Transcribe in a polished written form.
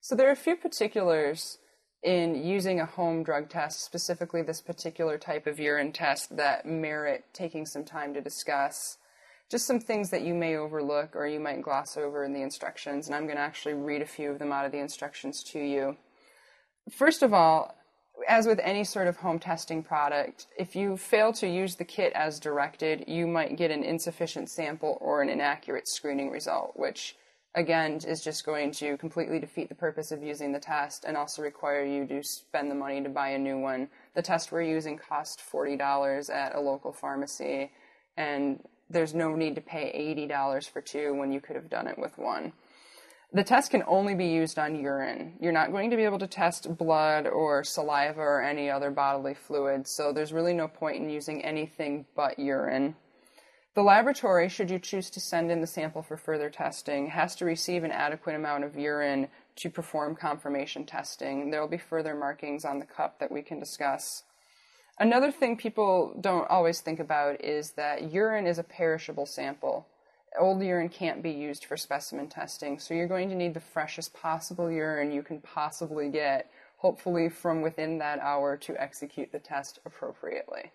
So there are a few particulars in using a home drug test, specifically this particular type of urine test, that merit taking some time to discuss. Just some things that you may overlook or you might gloss over in the instructions, and I'm going to actually read a few of them out of the instructions to you. First of all, as with any sort of home testing product, if you fail to use the kit as directed, you might get an insufficient sample or an inaccurate screening result, which, again, is just going to completely defeat the purpose of using the test and also require you to spend the money to buy a new one. The test we're using cost $40 at a local pharmacy, and there's no need to pay $80 for two when you could have done it with one. The test can only be used on urine. You're not going to be able to test blood or saliva or any other bodily fluid, so there's really no point in using anything but urine. The laboratory, should you choose to send in the sample for further testing, has to receive an adequate amount of urine to perform confirmation testing. There will be further markings on the cup that we can discuss. Another thing people don't always think about is that urine is a perishable sample. Old urine can't be used for specimen testing, so you're going to need the freshest possible urine you can possibly get, hopefully from within that hour, to execute the test appropriately.